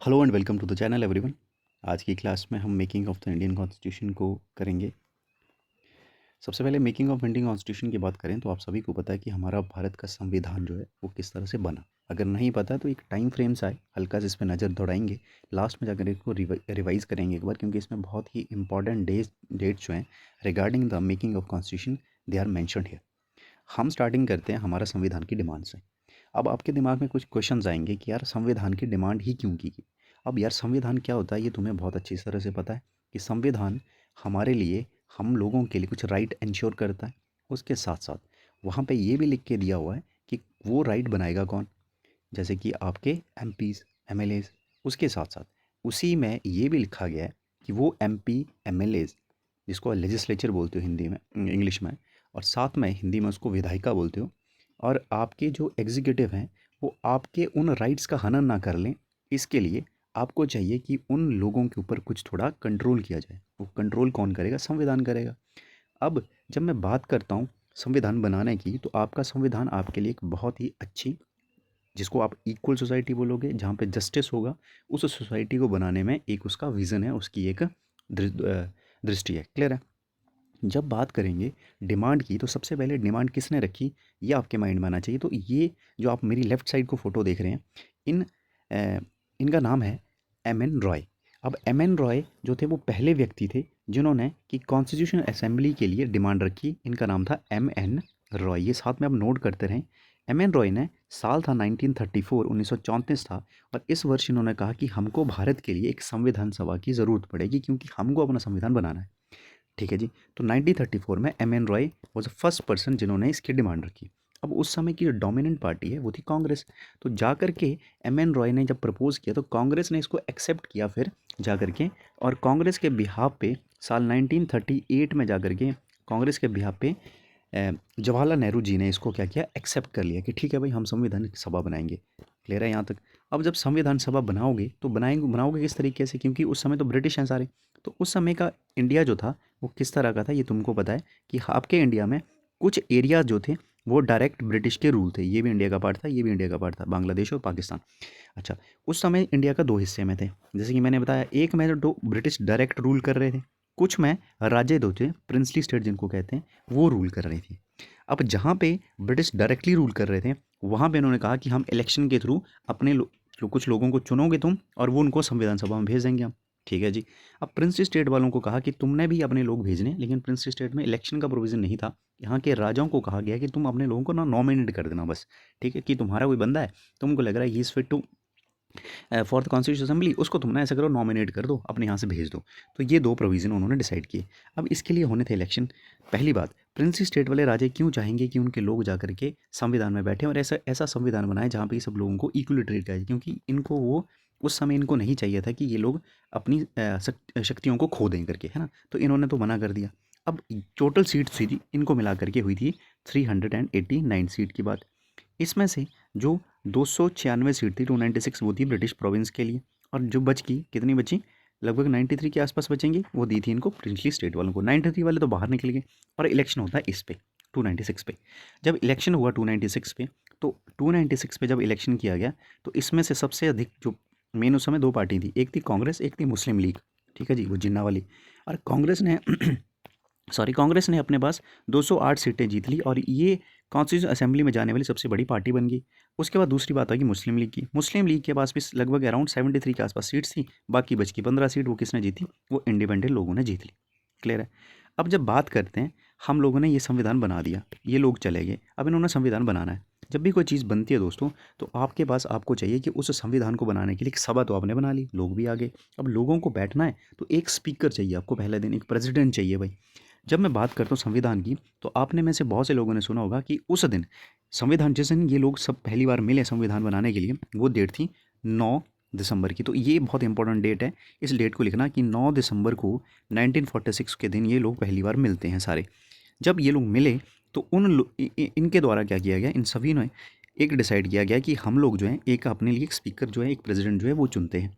Hello and welcome to the channel everyone. आज की class में हम making of the Indian constitution को करेंगे। सबसे पहले मेकिंग ऑफ इंडियन कॉन्स्टिट्यूशन की बात करें तो आप सभी को पता है कि हमारा भारत का संविधान जो है वो किस तरह से बना। अगर नहीं पता तो एक टाइम फ्रेम सा है, हल्का से इस पर नज़र दौड़ाएंगे। लास्ट में जाकर इसको रिवाइज करेंगे एक बार, क्योंकि इसमें बहुत ही इंपॉर्टेंट डेट्स जो हैं regarding the making of constitution they are mentioned here. हम स्टार्टिंग करते हैं हमारा संविधान की डिमांड से। अब आपके दिमाग में कुछ क्वेश्चंस आएंगे कि यार संविधान की डिमांड ही क्यों की गई। अब यार संविधान क्या होता है ये तुम्हें बहुत अच्छी तरह से पता है कि संविधान हमारे लिए, हम लोगों के लिए कुछ राइट इंश्योर करता है। उसके साथ साथ वहाँ पे ये भी लिख के दिया हुआ है कि वो राइट बनाएगा कौन, जैसे कि आपके एमपीज, एमएलएज। उसके साथ साथ उसी में ये भी लिखा गया है कि वो एमपी, एमएलएज, जिसको लेजिस्लेचर बोलते हो हिंदी में, इंग्लिश में, और साथ में हिंदी में उसको विधायिका बोलते हो, और आपके जो एग्जीक्यूटिव हैं वो आपके उन राइट्स का हनन ना कर लें। इसके लिए आपको चाहिए कि उन लोगों के ऊपर कुछ थोड़ा कंट्रोल किया जाए। वो कंट्रोल कौन करेगा? संविधान करेगा। अब जब मैं बात करता हूँ संविधान बनाने की, तो आपका संविधान आपके लिए एक बहुत ही अच्छी, जिसको आप इक्वल सोसाइटी बोलोगे, जहाँ पे जस्टिस होगा, उस सोसाइटी को बनाने में एक उसका विज़न है, उसकी एक दृष्टि है। क्लियर है? जब बात करेंगे डिमांड की, तो सबसे पहले डिमांड किसने रखी ये आपके माइंड में आना चाहिए। तो ये जो आप मेरी लेफ़्ट साइड को फ़ोटो देख रहे हैं, इन इनका नाम है एम एन रॉय। अब एम एन रॉय जो थे वो पहले व्यक्ति थे जिन्होंने कि कॉन्स्टिट्यूशन असेंबली के लिए डिमांड रखी। इनका नाम था एम एन रॉय। ये साथ में आप नोट करते रहें। एम एन रॉय ने, साल था 1934, 1934 था, और इस वर्ष इन्होंने कहा कि हमको भारत के लिए एक संविधान सभा की ज़रूरत पड़ेगी, क्योंकि हमको अपना संविधान बनाना है। ठीक है जी। तो 1934 में M N Roy was the first person जिन्होंने इसकी डिमांड रखी। अब उस समय की जो डोमिनेंट पार्टी है वो थी कांग्रेस। तो जा कर के एम एन रॉय ने जब प्रपोज किया तो कांग्रेस ने इसको एक्सेप्ट किया फिर जा कर के, और कांग्रेस के बिहाफ पे साल 1938 में जा कर के कांग्रेस के बिहाफ पे जवाहरलाल नेहरू जी ने इसको क्या किया, एक्सेप्ट कर लिया कि ठीक है भाई, हम संविधान सभा बनाएंगे। क्लियर है यहाँ तक? अब जब संविधान सभा बनाओगे तो बनाओगे किस तरीके से, क्योंकि उस समय तो ब्रिटिश हैं सारे। तो उस समय का इंडिया जो था वो किस तरह का था ये तुमको पता है कि आपके इंडिया में कुछ एरिया जो थे वो डायरेक्ट ब्रिटिश के रूल थे। ये भी इंडिया का पार्ट था, ये भी इंडिया का पार्ट था, बांग्लादेश और पाकिस्तान। अच्छा, उस समय इंडिया का दो हिस्से में थे, जैसे कि मैंने बताया। एक में तो ब्रिटिश डायरेक्ट रूल कर रहे थे, कुछ में राज्य दो थे, प्रिंसली स्टेट जिनको कहते हैं, वो रूल कर रही थी। अब जहाँ पे ब्रिटिश डायरेक्टली रूल कर रहे थे वहाँ पे इन्होंने कहा कि हम इलेक्शन के थ्रू अपने कुछ लोगों को चुनोगे तुम, और वो उनको संविधान सभा में भेज देंगे हम। ठीक है जी। अब प्रिंस स्टेट वालों को कहा कि तुमने भी अपने लोग भेजने, लेकिन प्रिंस स्टेट में इलेक्शन का प्रोविज़न नहीं था। यहाँ के राजाओं को कहा गया कि तुम अपने लोगों को ना नॉमिनेट कर देना बस। ठीक है, कि तुम्हारा कोई बंदा है, तुमको लग रहा है he is fit to for the constitution assembly, उसको तुम ना ऐसा करो, नॉमिनेट कर दो, अपने यहाँ से भेज दो। तो ये दो प्रोविज़न उन्होंने डिसाइड किए। अब इसके लिए होने थे इलेक्शन। पहली बात, प्रिंस स्टेट वाले राजे क्यों चाहेंगे कि उनके लोग जाकर के संविधान में बैठे और ऐसा ऐसा संविधान बनाए जहाँ पे सब लोगों को इक्वली ट्रीट किया जाए, क्योंकि इनको वो उस समय इनको नहीं चाहिए था कि ये लोग अपनी शक्तियों को खो दें करके, है ना। तो इन्होंने तो मना कर दिया। अब टोटल सीट्स थी इनको मिला करके हुई थी 389 सीट की बात। इसमें से जो 296 सीट थी, 296, वो थी ब्रिटिश प्रोविंस के लिए, और जो बच की कितनी बची, लगभग 93 के आसपास बचेंगी, वो दी थी इनको प्रिंसली स्टेट वालों को। 93 वाले तो बाहर निकल गए, और इलेक्शन होता है इस पे 296 पे। जब इलेक्शन हुआ 296 पे, तो 296 पे जब इलेक्शन किया गया तो इसमें से सबसे अधिक जो मेन उस समय दो पार्टी थी, एक थी कांग्रेस, एक थी मुस्लिम लीग। ठीक है जी, वो जिन्ना वाली। और कांग्रेस ने कांग्रेस ने अपने पास 208 सीटें जीत ली, और ये कॉन्स्टिट्यूशन असेंबली में जाने वाली सबसे बड़ी पार्टी बन गई। उसके बाद दूसरी बात आ गई मुस्लिम लीग की। मुस्लिम लीग के पास भी लगभग अराउंड 73 के आसपास सीट्स थी, बाकी बच की 15 सीट वो किसने जीती, वो इंडिपेंडेंट लोगों ने जीत ली। क्लियर है? अब जब बात करते हैं, हम लोगों ने ये संविधान बना दिया, ये लोग चले गए, अब इन्होंने संविधान बनाना है। जब भी कोई चीज़ बनती है दोस्तों, तो आपके पास आपको चाहिए कि उस संविधान को बनाने के लिए एक सभा तो आपने बना ली, लोग भी आ गए। अब लोगों को बैठना है तो एक स्पीकर चाहिए आपको, पहले दिन एक प्रेसिडेंट चाहिए भाई। जब मैं बात करता हूँ संविधान की, तो आपने में से बहुत से लोगों ने सुना होगा कि उस दिन संविधान, जिस दिन ये लोग सब पहली बार मिले संविधान बनाने के लिए, वो डेट थी 9 दिसंबर की। तो ये बहुत इंपॉर्टेंट डेट है, इस डेट को लिखना कि 9 दिसंबर को 1946 के दिन ये लोग पहली बार मिलते हैं सारे। जब ये लोग मिले तो इनके द्वारा क्या किया गया, इन सभी ने एक डिसाइड किया गया कि हम लोग जो है एक अपने लिए एक स्पीकर जो है, एक प्रेसिडेंट जो है वो चुनते हैं।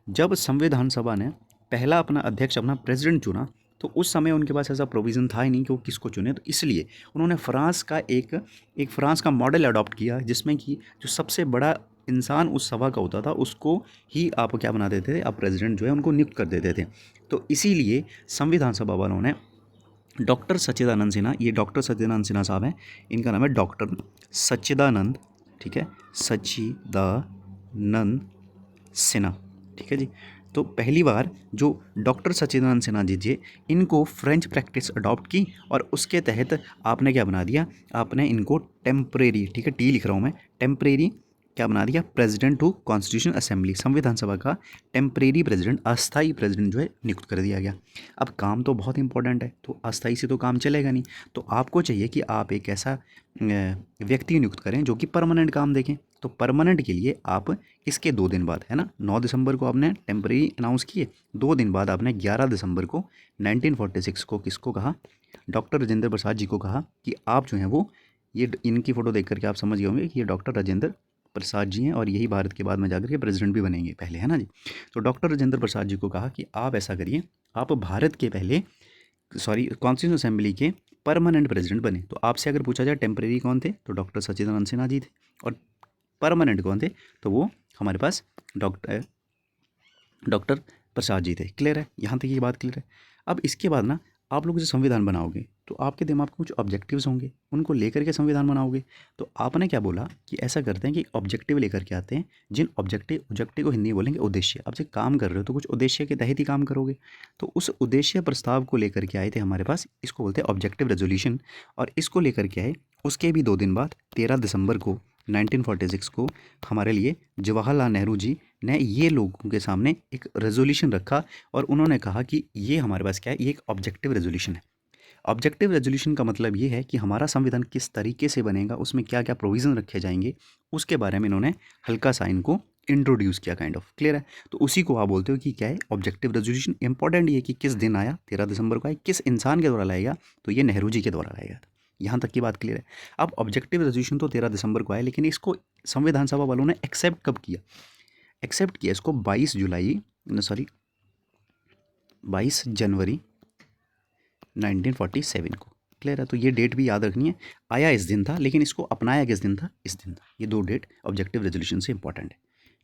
जब संविधान सभा ने पहला अपना अध्यक्ष, अपना प्रेसिडेंट चुना, तो उस समय उनके पास ऐसा प्रोविज़न था ही नहीं कि वो किसको चुने। तो इसलिए उन्होंने फ्रांस का एक फ्रांस का मॉडल अडॉप्ट किया, जिसमें कि जो सबसे बड़ा इंसान उस सभा का होता था उसको ही आप क्या बना देते थे, आप प्रेसिडेंट जो है उनको नियुक्त कर देते थे। तो इसीलिए संविधान सभा वालों ने डॉक्टर सच्चिदानंद सिन्हा, ये डॉक्टर सच्चिदानंद सिन्हा साहब हैं, इनका नाम है डॉक्टर सच्चिदानंद, ठीक है, सच्चिदानंद सिन्हा, ठीक है जी। तो पहली बार जो डॉक्टर सच्चिदानंद सिन्हा जी इनको फ्रेंच प्रैक्टिस अडॉप्ट की और उसके तहत आपने क्या बना दिया, आपने इनको टेम्परेरी, ठीक है, टी लिख रहा हूँ मैं, टेम्परेरी क्या बना दिया, प्रेसिडेंट टू कॉन्स्टिट्यूशन असेंबली, संविधान सभा का टेम्परेरी प्रेसिडेंट, अस्थाई प्रेसिडेंट जो है नियुक्त कर दिया गया। अब काम तो बहुत इंपॉर्टेंट है, तो अस्थाई से तो काम चलेगा नहीं, तो आपको चाहिए कि आप एक ऐसा व्यक्ति नियुक्त करें जो कि परमानेंट काम देखें। तो परमानेंट के लिए आप इसके 2 दिन बाद, है ना, 9 दिसंबर को आपने टेम्परेरी अनाउंस किए, 2 दिन बाद आपने 11 दिसंबर को 1946 को किसको कहा, डॉक्टर राजेंद्र प्रसाद जी को कहा कि आप जो हैं वो, ये इनकी फ़ोटो देख करके आप समझ गए होंगे कि ये डॉक्टर राजेंद्र प्रसाद जी हैं और यही भारत के बाद में जाकर के प्रेसिडेंट भी बनेंगे पहले, है ना जी। तो डॉक्टर राजेंद्र प्रसाद जी को कहा कि आप ऐसा करिए, आप भारत के पहले कॉन्स्टिट्यूशन असेंबली के परमानेंट प्रेसिडेंट बने। तो आपसे अगर पूछा जाए टेम्परेरी कौन थे, तो डॉक्टर सच्चिदानंद सिन्हा जी थे, और परमानेंट कौन थे, तो वो हमारे पास डॉक्टर डॉक्टर प्रसाद जी थे। क्लियर है, यहाँ तक ये बात क्लियर है। अब इसके बाद ना आप लोग जो संविधान बनाओगे तो आपके दिमाग में कुछ ऑब्जेक्टिव्स होंगे, उनको लेकर के संविधान बनाओगे। तो आपने क्या बोला कि ऐसा करते हैं कि ऑब्जेक्टिव लेकर के आते हैं, जिन ऑब्जेक्टिव को हिंदी में बोलेंगे उद्देश्य। आप जब काम कर रहे हो तो कुछ उद्देश्य के तहत ही काम करोगे, तो उस उद्देश्य प्रस्ताव को लेकर के आए थे हमारे पास, इसको बोलते हैं ऑब्जेक्टिव रेजोल्यूशन। और इसको लेकर के आए, उसके भी 2 दिन बाद 13 दिसंबर को 1946 को हमारे लिए जवाहरलाल नेहरू जी ने ये लोगों के सामने एक रेजोल्यूशन रखा और उन्होंने कहा कि ये हमारे पास क्या है, ये एक ऑब्जेक्टिव रेजोल्यूशन है। ऑब्जेक्टिव रेजोल्यूशन का मतलब ये है कि हमारा संविधान किस तरीके से बनेगा, उसमें क्या क्या प्रोविज़न रखे जाएंगे, उसके बारे में इन्होंने हल्का सा इनको इंट्रोड्यूस किया, काइंड ऑफ। क्लियर है, तो उसी को आप बोलते हो कि क्या है, ऑब्जेक्टिव रेजोल्यूशन। इंपॉर्टेंट ये कि किस दिन आया, 13 दिसंबर को आया, किस इंसान के द्वारा लाया गया, तो ये नेहरू जी के द्वारा लाया गया था। यहाँ तक की बात क्लियर है। अब ऑब्जेक्टिव रेजोल्यूशन तो 13 दिसंबर को आया, लेकिन इसको संविधान सभा वालों ने एक्सेप्ट कब किया, एक्सेप्ट किया इसको 22 जनवरी 1947 को। क्लियर है, तो ये डेट भी याद रखनी है, आया इस दिन था, लेकिन इसको अपनाया किस दिन था, इस दिन था। ये 2 डेट ऑब्जेक्टिव रेजोल्यूशन से इंपॉर्टेंट है।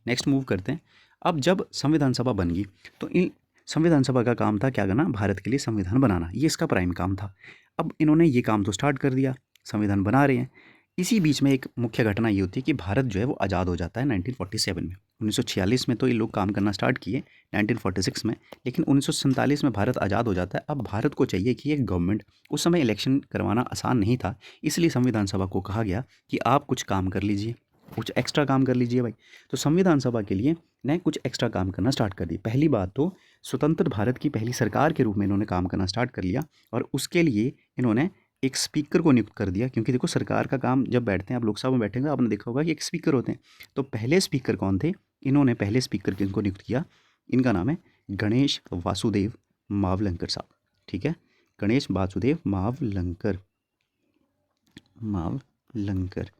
नेक्स्ट मूव करते हैं। अब जब संविधान सभा बन गई तो इन संविधान सभा का काम था क्या करना, भारत के लिए संविधान बनाना, ये इसका प्राइम काम था। अब इन्होंने ये काम तो स्टार्ट कर दिया, संविधान बना रहे हैं। इसी बीच में एक मुख्य घटना ये होती है कि भारत जो है वो आज़ाद हो जाता है 1947 में। 1946 में तो ये लोग काम करना स्टार्ट किए, 1946 में, लेकिन 1947 में भारत आज़ाद हो जाता है। अब भारत को चाहिए कि एक गवर्नमेंट, उस समय इलेक्शन करवाना आसान नहीं था, इसलिए संविधान सभा को कहा गया कि आप कुछ काम कर लीजिए, कुछ एक्स्ट्रा काम कर लीजिए भाई। तो संविधान सभा के लिए ने कुछ एक्स्ट्रा काम करना स्टार्ट कर दी। पहली बात तो स्वतंत्र भारत की पहली सरकार के रूप में इन्होंने काम करना स्टार्ट कर लिया, और उसके लिए इन्होंने एक स्पीकर को नियुक्त कर दिया, क्योंकि देखो सरकार का काम जब बैठते हैं, आप लोकसभा में बैठेंगे, आपने देखा होगा कि एक स्पीकर होते हैं। तो पहले स्पीकर कौन थे, इन्होंने पहले स्पीकर किनको नियुक्त किया, इनका नाम है गणेश वासुदेव मावलंकर साहब, ठीक है, गणेश वासुदेव मावलंकर, मावलंकर,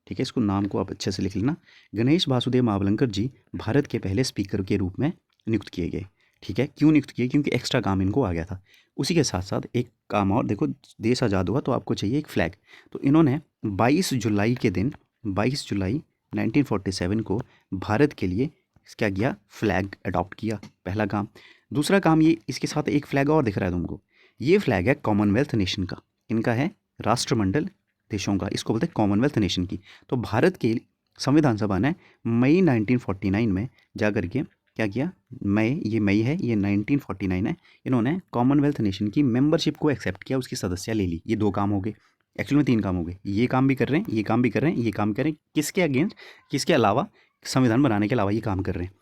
ठीक है, इसको नाम को आप अच्छे से लिख लेना। गणेश वासुदेव मावलंकर जी भारत के पहले स्पीकर के रूप में नियुक्त किए गए, ठीक है। क्यों नियुक्त किए, क्योंकि एक्स्ट्रा काम इनको आ गया था। उसी के साथ साथ एक काम और, देखो देश आज़ाद हुआ तो आपको चाहिए एक फ्लैग, तो इन्होंने 22 जुलाई के दिन, 22 जुलाई 1947 को भारत के लिए क्या किया, फ्लैग अडॉप्ट किया, पहला काम। दूसरा काम ये, इसके साथ एक फ्लैग और दिख रहा है तुमको, ये फ्लैग है कॉमनवेल्थ नेशन का, इनका है राष्ट्रमंडल देशों का, इसको बोलते हैं कॉमनवेल्थ नेशन की। तो भारत के संविधान सभा ने मई 1949 में जा कर के क्या किया, मई है, ये 1949 है, इन्होंने कॉमनवेल्थ नेशन की मेंबरशिप को एक्सेप्ट किया, उसकी सदस्यता ले ली। ये 2 काम हो गए, एक्चुअली में 3 काम हो गए, ये काम भी कर रहे हैं, ये काम भी कर रहे हैं, ये काम कर रहे हैं, किसके अगेंस्ट, किसके अलावा, संविधान बनाने के अलावा ये काम कर रहे हैं।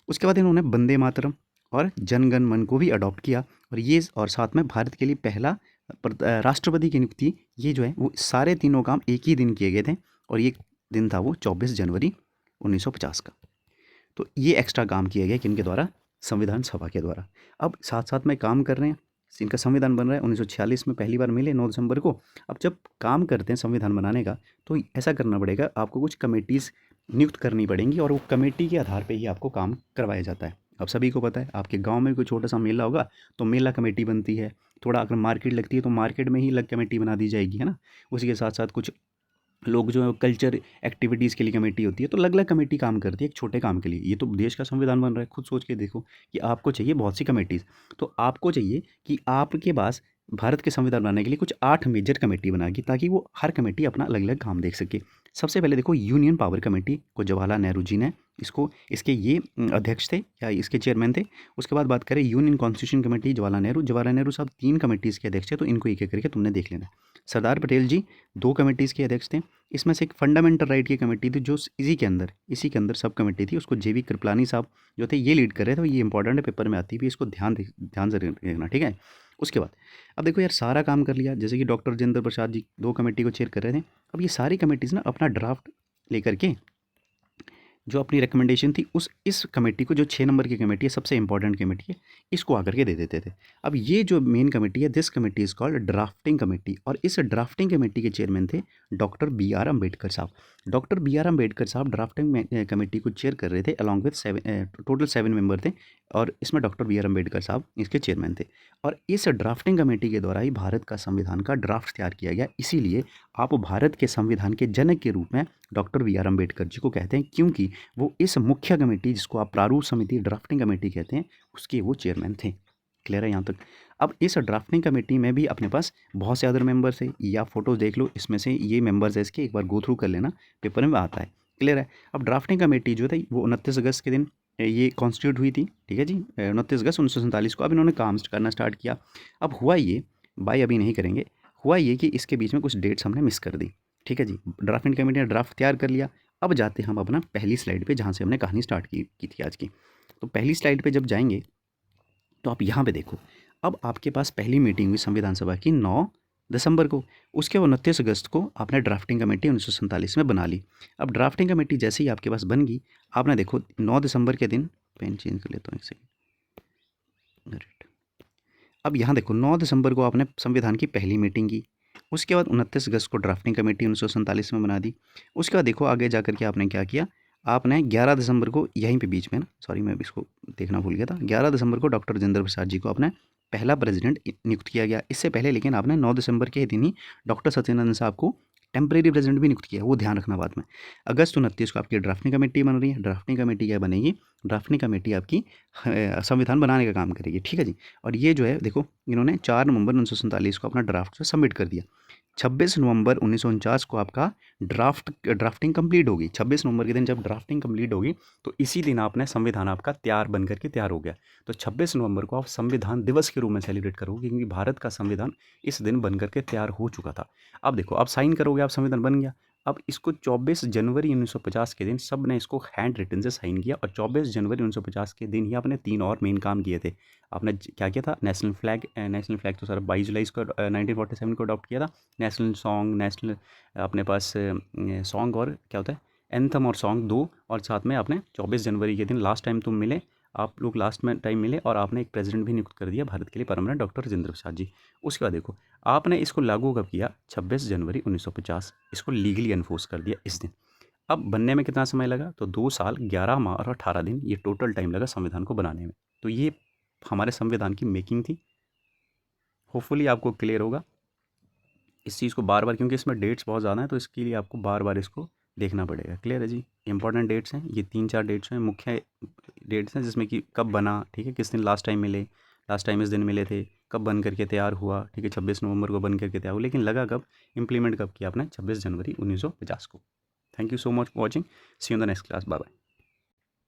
उसके बाद इन्होंने वंदे मातरम और जनगण मन को भी अडॉप्ट किया, और साथ में भारत के लिए पहला राष्ट्रपति की नियुक्ति, ये जो है वो सारे तीनों काम एक ही दिन किए गए थे, और ये दिन था वो 24 जनवरी 1950 का। तो ये एक्स्ट्रा काम किया गया किनके द्वारा, संविधान सभा के द्वारा। अब साथ साथ में काम कर रहे हैं, इनका संविधान बन रहा है, 1946 में पहली बार मिले 9 दिसंबर को। अब जब काम करते हैं संविधान बनाने का, तो ऐसा करना पड़ेगा, आपको कुछ कमेटीज़ नियुक्त करनी पड़ेंगी, और वो कमेटी के आधार पर ही आपको काम करवाया जाता है। अब सभी को पता है, आपके गांव में कोई छोटा सा मेला होगा तो मेला कमेटी बनती है, थोड़ा अगर मार्केट लगती है तो मार्केट में ही अलग कमेटी बना दी जाएगी, है ना। उसी के साथ साथ कुछ लोग जो है कल्चर एक्टिविटीज़ के लिए कमेटी होती है, तो अलग अलग कमेटी काम करती है एक छोटे काम के लिए। ये तो देश का संविधान बन रहा है, खुद सोच के देखो कि आपको चाहिए बहुत सी कमेटीज़। तो आपको चाहिए कि आपके पास भारत के संविधान बनाने के लिए कुछ 8 मेजर कमेटी बनाएगी, ताकि वो हर कमेटी अपना अलग अलग काम देख सके। सबसे पहले देखो, यूनियन पावर कमेटी को जवाहरलाल नेहरू जी ने इसके ये अध्यक्ष थे या इसके चेयरमैन थे। उसके बाद बात करें union constitution committee, Jawaharlal Nehru साहब 3 कमेटीज़ के अध्यक्ष थे, तो इनको एक एक करके तुमने देख लेना। सरदार पटेल जी 2 कमेटीज़ के अध्यक्ष थे। इसमें से एक फंडामेंटल राइट की कमेटी थी, जो इसी के अंदर सब कमेटी थी, उसको जेवी कृपलानी साहब जो थे ये लीड कर रहे थे। ये इंपॉर्टेंट है, पेपर में आती भी, इसको ध्यान से रखना, ठीक है। उसके बाद अब देखो यार, सारा काम कर लिया, जैसे कि डॉक्टर राजेंद्र प्रसाद जी 2 कमेटी को चेयर कर रहे थे। अब ये सारी कमेटीज़ ना अपना ड्राफ्ट लेकर के जो अपनी रिकमेंडेशन थी इस कमेटी को, जो 6 नंबर की कमेटी है, सबसे इंपॉर्टेंट कमेटी है, इसको आकर के दे देते थे। अब ये जो मेन कमेटी है, this committee is called drafting committee, और इस ड्राफ्टिंग कमेटी के चेयरमैन थे डॉक्टर बी आर अम्बेडकर साहब। डॉक्टर बी आर अम्बेडकर साहब ड्राफ्टिंग कमेटी को चेयर कर रहे थे, अलॉन्ग विथ टोटल 7 मेंबर थे, और इसमें डॉक्टर बी आर अम्बेडकर साहब इसके चेयरमैन थे। और इस ड्राफ्टिंग कमेटी के द्वारा ही भारत का संविधान का ड्राफ्ट तैयार किया गया। इसीलिए आप भारत के संविधान के जनक के रूप में doctor B R Ambedkar ji को कहते हैं, क्योंकि वो इस मुख्य कमेटी, जिसको आप प्रारूप समिति ड्राफ्टिंग कमेटी कहते हैं, उसके वो चेयरमैन थे। क्लियर है यहाँ तक। अब इस ड्राफ्टिंग कमेटी में भी अपने पास बहुत से अदर मेंबर्स है, या फोटोज देख लो, इसमें से ये मेंबर्स है इसके, एक बार गो थ्रू कर लेना, पेपर में आता है। क्लियर है। अब ड्राफ्टिंग कमेटी जो थी वो 29 अगस्त के दिन ये कॉन्स्टिट्यूट हुई थी, ठीक है जी। 29 अगस्त 1947 को अब इन्होंने काम करना स्टार्ट किया। अब हुआ ये, बाई अभी नहीं करेंगे, हुआ ये कि इसके बीच में कुछ डेट्स हमने मिस कर दी, ठीक है जी। ड्राफ्टिंग कमेटी ने ड्राफ्ट तैयार कर लिया। अब जाते हैं हम अपना पहली स्लाइड पे, जहाँ से हमने कहानी स्टार्ट की थी आज की। तो पहली स्लाइड पे जब जाएंगे तो आप यहाँ पे देखो, अब आपके पास पहली मीटिंग हुई संविधान सभा की 9 दिसंबर को। उसके 29 अगस्त को आपने ड्राफ्टिंग कमेटी 1947 में बना ली। अब ड्राफ्टिंग कमेटी जैसे ही आपके पास बन गई, आपने देखो 9 दिसंबर के दिन, पेन चेंज कर लेता हूँ एक सेकेंड। अब यहाँ देखो 9 दिसंबर को आपने संविधान की पहली मीटिंग की। उसके बाद 29 अगस्त को ड्राफ्टिंग कमेटी 1947 में बना दी। उसके बाद देखो आगे जा करके आपने क्या किया, आपने 11 दिसंबर को, यहीं पे बीच में ना, सॉरी मैं इसको देखना भूल गया था, 11 दिसंबर को डॉक्टर राजेंद्र प्रसाद जी को आपने पहला प्रेसिडेंट नियुक्त किया गया। इससे पहले लेकिन आपने 9 दिसंबर के दिन ही डॉक्टर सत्येंद्र साहब को टेम्परेरी प्रेसिडेंट भी नियुक्त किया, वो ध्यान रखना बाद में। अगस्त 29 को आपकी ड्राफ्टिंग कमेटी बन रही है। ड्राफ्टिंग कमेटी क्या बनेगी, ड्राफ्टिंग कमेटी आपकी संविधान बनाने का काम करेगी, ठीक है जी। और ये जो है देखो, इन्होंने 4 नवंबर 1947 को अपना ड्राफ्ट जो सबमिट कर दिया। 26 नवंबर 1949 को आपका ड्राफ्टिंग कंप्लीट होगी। 26 नवंबर के दिन जब ड्राफ्टिंग कंप्लीट होगी, तो इसी दिन आपने संविधान आपका तैयार बन करके तैयार हो गया। तो 26 नवंबर को आप संविधान दिवस के रूप में सेलिब्रेट करोगे, क्योंकि भारत का संविधान इस दिन बन करके तैयार हो चुका था। अब देखो, आप साइन करोगे, आप संविधान बन गया। अब इसको 24 जनवरी 1950 के दिन सब ने इसको हैंड रिटन से साइन किया, और 24 जनवरी 1950 के दिन ही आपने 3 और मेन काम किए थे। आपने क्या किया था, नेशनल फ्लैग तो सर 22 जुलाई को 1947 को अडॉप्ट किया था। नेशनल सॉन्ग, नेशनल अपने पास सॉन्ग और क्या होता है, एंथम और सॉन्ग 2, और साथ में आपने 24 जनवरी के दिन लास्ट टाइम तुम मिले, आप लोग लास्ट में टाइम मिले, और आपने एक प्रेसिडेंट भी नियुक्त कर दिया भारत के लिए परमानेंट, डॉक्टर राजेंद्र प्रसाद जी। उसके बाद देखो, आपने इसको लागू कब किया, 26 जनवरी 1950, इसको लीगली एनफोर्स कर दिया इस दिन। अब बनने में कितना समय लगा, तो 2 साल 11 माह और 18 दिन, ये टोटल टाइम लगा संविधान को बनाने में। तो ये हमारे संविधान की मेकिंग थी। होपफुली आपको क्लियर होगा इस चीज़ को बार बार, क्योंकि इसमें डेट्स बहुत ज़्यादा हैं, तो इसके लिए आपको बार बार इसको देखना पड़ेगा। क्लियर है जी। इंपॉर्टेंट डेट्स हैं ये, 3-4 डेट्स हैं, मुख्य डेट्स हैं, जिसमें कि कब बना, ठीक है, किस दिन लास्ट टाइम मिले, लास्ट टाइम इस दिन मिले थे, कब बन करके तैयार हुआ, ठीक है, 26 नवंबर को बन करके तैयार हुआ, लेकिन लगा कब, इंप्लीमेंट कब किया आपने, 26 जनवरी 1950 को। Thank you so much for watching, see you in the next class, bye bye.